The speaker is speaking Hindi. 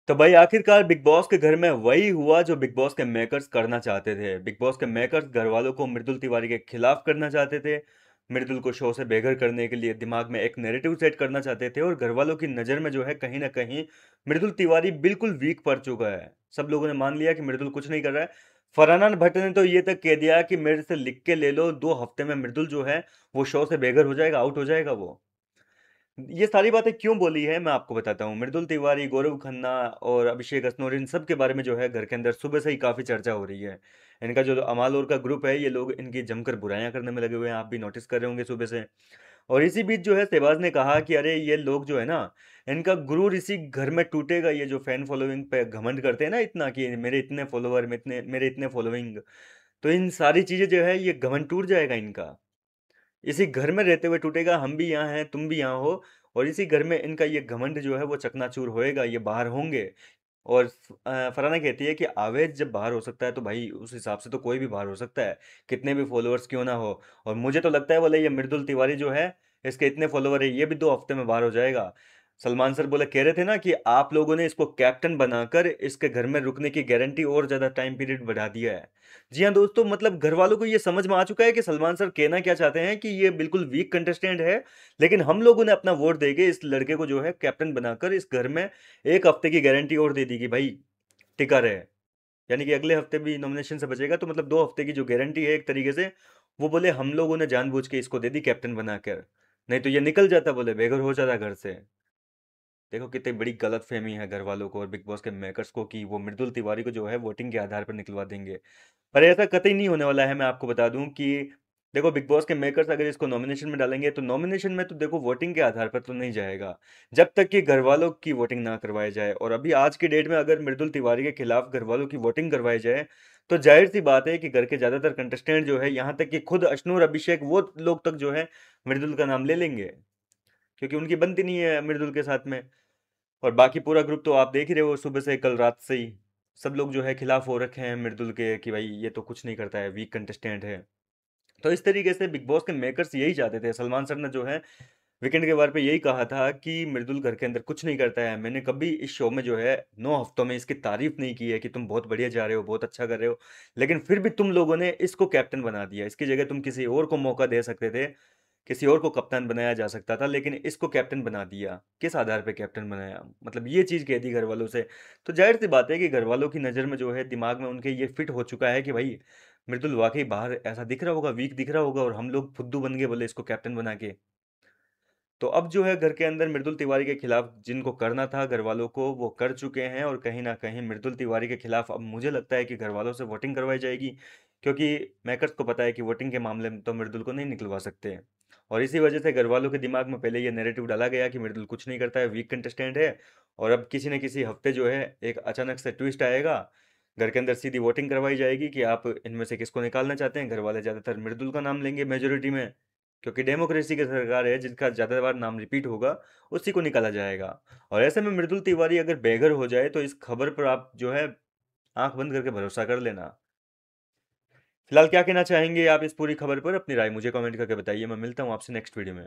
तो भाई आखिरकार बिग बॉस के घर में वही हुआ जो बिग बॉस के मेकर्स करना चाहते थे। बिग बॉस के मेकर्स घर वालों को मृदुल तिवारी के खिलाफ करना चाहते थे। मृदुल को शो से बेघर करने के लिए दिमाग में एक नैरेटिव सेट करना चाहते थे, और घर वालों की नज़र में जो है कहीं ना कहीं मृदुल तिवारी बिल्कुल वीक पड़ चुका है। सब लोगों ने मान लिया कि मृदुल कुछ नहीं कर रहा है। फरहाना भट्ट ने तो ये तक कह दिया कि मेरे से लिख के ले लो, 2 हफ्ते में मृदुल जो है वो शो से बेघर हो जाएगा, आउट हो जाएगा वो। ये सारी बातें क्यों बोली है मैं आपको बताता हूँ। मृदुल तिवारी, गौरव खन्ना और अभिषेक अश्नोर, इन सब के बारे में जो है घर के अंदर सुबह से ही काफ़ी चर्चा हो रही है। इनका जो अमाल और का ग्रुप है, ये लोग इनकी जमकर बुराइयां करने में लगे हुए हैं, आप भी नोटिस कर रहे होंगे सुबह से। और इसी बीच जो है शहबाज ने कहा कि अरे ये लोग जो है ना, इनका गुरूर इसी घर में टूटेगा। ये जो फैन फॉलोइंग पे घमंड करते हैं ना इतना, कि मेरे इतने फॉलोअर, मेरे इतने फॉलोइंग, तो इन सारी चीज़ें जो है ये घमंड टूट जाएगा इनका। इसी घर में रहते हुए टूटेगा। हम भी यहाँ हैं, तुम भी यहाँ हो, और इसी घर में इनका ये घमंड जो है वो चकनाचूर होएगा, ये बाहर होंगे। और फरहाना कहती है कि आवेश जब बाहर हो सकता है तो भाई उस हिसाब से तो कोई भी बाहर हो सकता है, कितने भी फॉलोअर्स क्यों ना हो। और मुझे तो लगता है बोले ये मृदुल तिवारी जो है, इसके इतने फॉलोअर है, ये भी 2 हफ्ते में बाहर हो जाएगा। सलमान सर बोले, कह रहे थे ना कि आप लोगों ने इसको कैप्टन बनाकर इसके घर में रुकने की गारंटी और ज्यादा टाइम पीरियड बढ़ा दिया है। जी हाँ दोस्तों, मतलब घर वालों को ये समझ में आ चुका है कि सलमान सर कहना क्या चाहते हैं, कि ये बिल्कुल वीक कंटेस्टेंट है, लेकिन हम लोगों ने अपना वोट देके इस लड़के को जो है कैप्टन बनाकर इस घर में 1 हफ्ते की गारंटी और दे दी कि भाई टिका रहे। यानी कि अगले हफ्ते भी नॉमिनेशन से बचेगा, तो मतलब 2 हफ्ते की जो गारंटी है एक तरीके से, वो बोले हम लोगों ने जानबूझ के इसको दे दी कैप्टन बनाकर। नहीं तो ये निकल जाता, बोले बेघर हो जाता घर से। देखो कितनी बड़ी गलत फहमी है घर वालों को और बिग बॉस के मेकर्स को, कि वो मृदुल तिवारी को जो है वोटिंग के आधार पर निकलवा देंगे। पर ऐसा कतई नहीं होने वाला है। मैं आपको बता दूं कि देखो, बिग बॉस के मेकर्स अगर इसको नॉमिनेशन में डालेंगे तो नॉमिनेशन में तो देखो वोटिंग के आधार पर तो नहीं जाएगा, जब तक कि घर वालों की वोटिंग ना करवाई जाए। और अभी आज की डेट में अगर मृदुल तिवारी के खिलाफ घर वालों की वोटिंग करवाई जाए, तो जाहिर सी बात है कि घर के ज्यादातर कंटेस्टेंट जो है, यहाँ तक कि खुद अश्नूर, अभिषेक, वो लोग तक जो है मृदुल का नाम ले लेंगे, क्योंकि उनकी बनती नहीं है मृदुल के साथ में। और बाकी पूरा ग्रुप तो आप देख ही रहे हो, सुबह से कल रात से ही सब लोग जो है खिलाफ हो रखे हैं मृदुल के, कि भाई ये तो कुछ नहीं करता है, वीक कंटेस्टेंट है। तो इस तरीके से बिग बॉस के मेकर्स यही चाहते थे। सलमान सर ने जो है वीकेंड के बार पे यही कहा था कि मृदुल घर के अंदर कुछ नहीं करता है। मैंने कभी इस शो में जो है 9 हफ्तों में इसकी तारीफ नहीं की है कि तुम बहुत बढ़िया जा रहे हो, बहुत अच्छा कर रहे हो, लेकिन फिर भी तुम लोगों ने इसको कैप्टन बना दिया। इसकी जगह तुम किसी और को मौका दे सकते थे, किसी और को कप्तान बनाया जा सकता था, लेकिन इसको कैप्टन बना दिया। किस आधार पे कैप्टन बनाया, मतलब ये चीज़ कह दी घर वालों से। तो जाहिर सी बात है कि घर वालों की नज़र में जो है, दिमाग में उनके ये फिट हो चुका है कि भाई मृदुल वाकई बाहर ऐसा दिख रहा होगा, वीक दिख रहा होगा, और हम लोग फुद्दू बन गए बोले इसको कैप्टन बना के। तो अब जो है घर के अंदर मृदुल तिवारी के खिलाफ जिनको करना था घर वालों को, वो कर चुके हैं। और कहीं ना कहीं मृदुल तिवारी के खिलाफ अब मुझे लगता है कि घर वालों से वोटिंग करवाई जाएगी, क्योंकि मैकर्स को पता है कि वोटिंग के मामले में तो मृदुल को नहीं निकलवा सकते। और इसी वजह से घर वालों के दिमाग में पहले ये नैरेटिव डाला गया कि मृदुल कुछ नहीं करता है, वीक कंटेस्टेंट है। और अब किसी न किसी हफ्ते जो है एक अचानक से ट्विस्ट आएगा, घर के अंदर सीधी वोटिंग करवाई जाएगी कि आप इनमें से किसको निकालना चाहते हैं। घर वाले ज़्यादातर मृदुल का नाम लेंगे मेजोरिटी में, क्योंकि डेमोक्रेसी की सरकार है, जिसका ज़्यादा बार नाम रिपीट होगा उसी को निकाला जाएगा। और ऐसे में मृदुल तिवारी अगर बेघर हो जाए तो इस खबर पर आप जो है आंख बंद करके भरोसा कर लेना। फिलहाल क्या कहना चाहेंगे आप इस पूरी खबर पर? अपनी राय मुझे कमेंट करके बताइए। मैं मिलता हूँ आपसे नेक्स्ट वीडियो में।